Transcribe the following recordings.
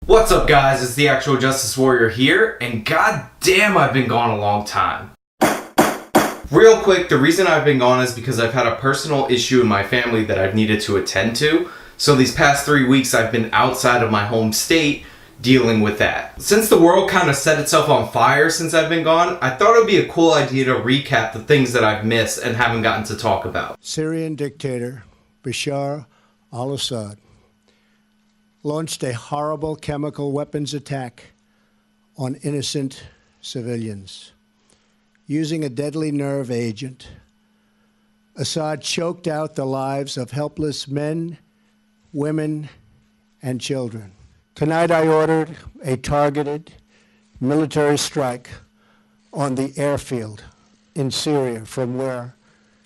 What's up, guys? It's the Actual Justice Warrior here, and goddamn, I've been gone a long time. Real quick, the reason I've been gone is because I've had a personal issue in my family that I've needed to attend to, so these past 3 weeks I've been outside of my home state dealing with that. Since the world kind of set itself on fire since I've been gone, I thought it would be a cool idea to recap the things that I've missed and haven't gotten to talk about. Syrian dictator Bashar al-Assad launched a horrible chemical weapons attack on innocent civilians. Using a deadly nerve agent, Assad choked out the lives of helpless men, women, and children. Tonight I ordered a targeted military strike on the airfield in Syria from where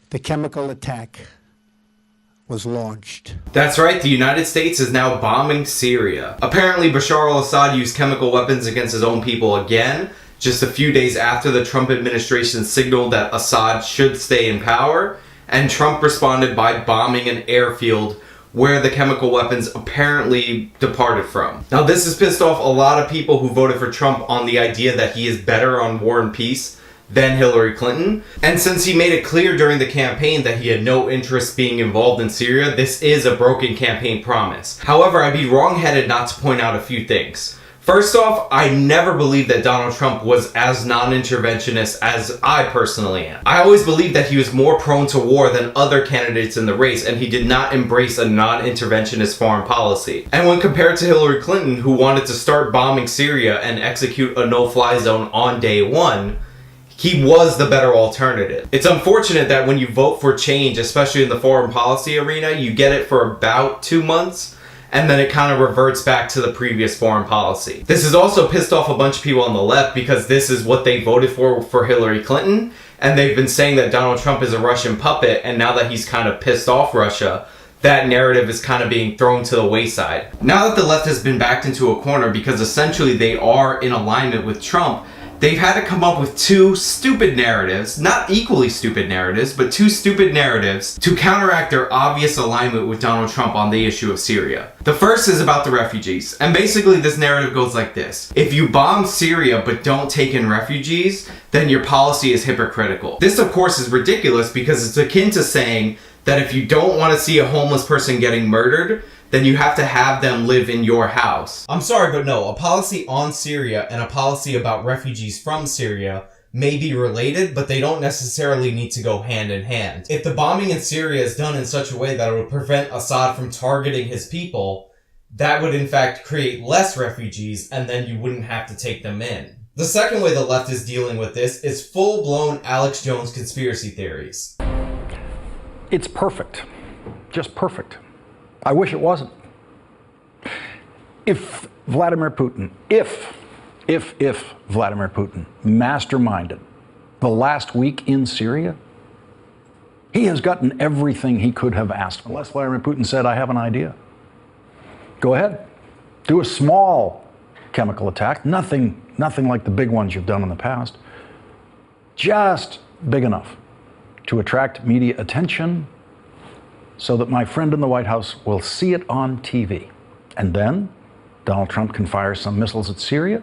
the chemical attack was launched. That's right, the United States is now bombing Syria. Apparently, Bashar al-Assad used chemical weapons against his own people again, just a few days after the Trump administration signaled that Assad should stay in power, and Trump responded by bombing an airfield where the chemical weapons apparently departed from. Now, this has pissed off a lot of people who voted for Trump on the idea that he is better on war and peace than Hillary Clinton. And since he made it clear during the campaign that he had no interest being involved in Syria, this is a broken campaign promise. However, I'd be wrong-headed not to point out a few things. First off, I never believed that Donald Trump was as non-interventionist as I personally am. I always believed that he was more prone to war than other candidates in the race, and he did not embrace a non-interventionist foreign policy. And when compared to Hillary Clinton, who wanted to start bombing Syria and execute a no-fly zone on day one, he was the better alternative. It's unfortunate that when you vote for change, especially in the foreign policy arena, you get it for about 2 months, and then it kind of reverts back to the previous foreign policy. This has also pissed off a bunch of people on the left because this is what they voted for Hillary Clinton, and they've been saying that Donald Trump is a Russian puppet, and now that he's kind of pissed off Russia, that narrative is kind of being thrown to the wayside. Now that the left has been backed into a corner because essentially they are in alignment with Trump, they've had to come up with two stupid narratives, not equally stupid narratives, but two stupid narratives to counteract their obvious alignment with Donald Trump on the issue of Syria. The first is about the refugees, and basically this narrative goes like this. If you bomb Syria but don't take in refugees, then your policy is hypocritical. This, of course, is ridiculous because it's akin to saying that if you don't want to see a homeless person getting murdered, then you have to have them live in your house. I'm sorry, but no, a policy on Syria and a policy about refugees from Syria may be related, but they don't necessarily need to go hand in hand. If the bombing in Syria is done in such a way that it would prevent Assad from targeting his people, that would in fact create less refugees, and then you wouldn't have to take them in. The second way the left is dealing with this is full-blown Alex Jones conspiracy theories. It's perfect. Just perfect. I wish it wasn't. If Vladimir Putin, if Vladimir Putin masterminded the last week in Syria, he has gotten everything he could have asked for. Unless Vladimir Putin said, I have an idea. Go ahead. Do a small chemical attack. Nothing like the big ones you've done in the past. Just big enough to attract media attention so that my friend in the White House will see it on TV. And then Donald Trump can fire some missiles at Syria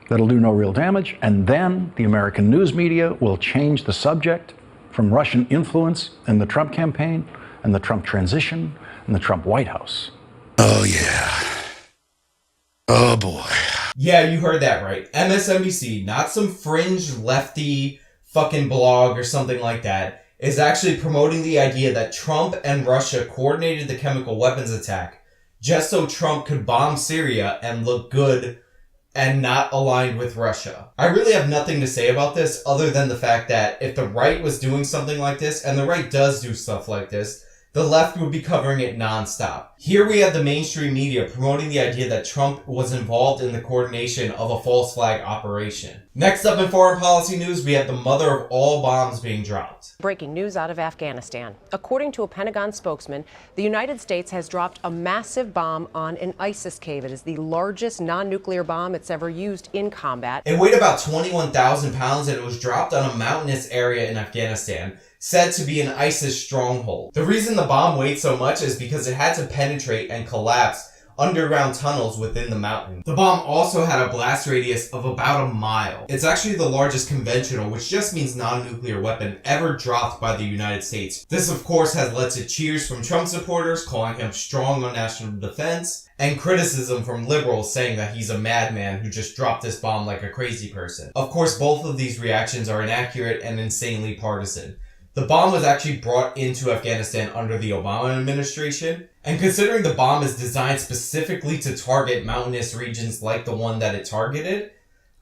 that'll do no real damage. And then the American news media will change the subject from Russian influence in the Trump campaign and the Trump transition and the Trump White House. Oh, yeah. Oh, boy. Yeah, you heard that right. MSNBC, not some fringe lefty fucking blog or something like that, is actually promoting the idea that Trump and Russia coordinated the chemical weapons attack just so Trump could bomb Syria and look good and not aligned with Russia. I really have nothing to say about this other than the fact that if the right was doing something like this, and the right does do stuff like this, the left would be covering it nonstop. Here we have the mainstream media promoting the idea that Trump was involved in the coordination of a false flag operation. Next up in foreign policy news, we have the mother of all bombs being dropped. Breaking news out of Afghanistan. According to a Pentagon spokesman, the United States has dropped a massive bomb on an ISIS cave. It is the largest non-nuclear bomb it's ever used in combat. It weighed about 21,000 pounds and it was dropped on a mountainous area in Afghanistan, said to be an ISIS stronghold. The reason the bomb weighed so much is because it had to penetrate and collapse underground tunnels within the mountain. The bomb also had a blast radius of about a mile. It's actually the largest conventional, which just means non-nuclear weapon, ever dropped by the United States. This of course has led to cheers from Trump supporters calling him strong on national defense, and criticism from liberals saying that he's a madman who just dropped this bomb like a crazy person. Of course, both of these reactions are inaccurate and insanely partisan. The bomb was actually brought into Afghanistan under the Obama administration, and considering the bomb is designed specifically to target mountainous regions like the one that it targeted,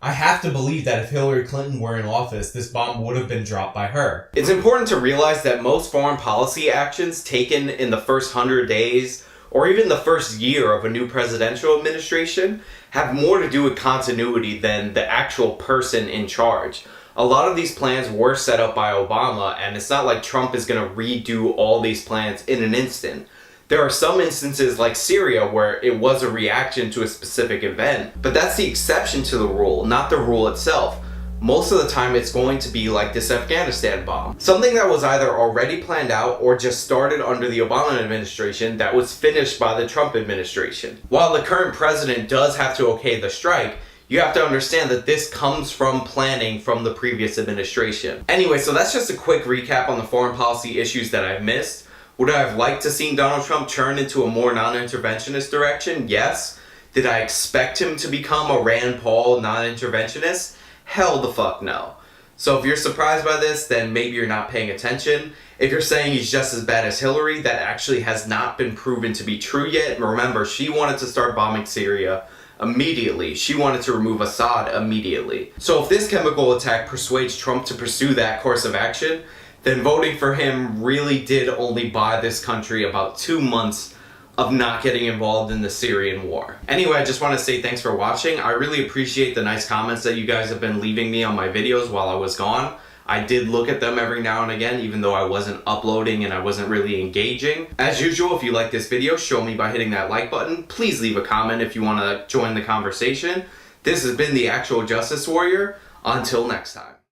I have to believe that if Hillary Clinton were in office, this bomb would have been dropped by her. It's important to realize that most foreign policy actions taken in the first 100 days, or even the first year of a new presidential administration, have more to do with continuity than the actual person in charge. A lot of these plans were set up by Obama, and it's not like Trump is going to redo all these plans in an instant. There are some instances like Syria where it was a reaction to a specific event, but that's the exception to the rule, not the rule itself. Most of the time it's going to be like this Afghanistan bomb. Something that was either already planned out or just started under the Obama administration that was finished by the Trump administration. While the current president does have to okay the strike, you have to understand that this comes from planning from the previous administration. Anyway, so that's just a quick recap on the foreign policy issues that I've missed. Would I have liked to see Donald Trump turn into a more non-interventionist direction? Yes. Did I expect him to become a Rand Paul non-interventionist? Hell the fuck no. So if you're surprised by this, then maybe you're not paying attention. If you're saying he's just as bad as Hillary, that actually has not been proven to be true yet. Remember, she wanted to start bombing Syria immediately. She wanted to remove Assad immediately. So if this chemical attack persuades Trump to pursue that course of action, then voting for him really did only buy this country about 2 months of not getting involved in the Syrian war. Anyway, I just want to say thanks for watching. I really appreciate the nice comments that you guys have been leaving me on my videos while I was gone. I did look at them every now and again, even though I wasn't uploading and I wasn't really engaging. As usual, if you like this video, show me by hitting that like button. Please leave a comment if you want to join the conversation. This has been the Actual Justice Warrior. Until next time.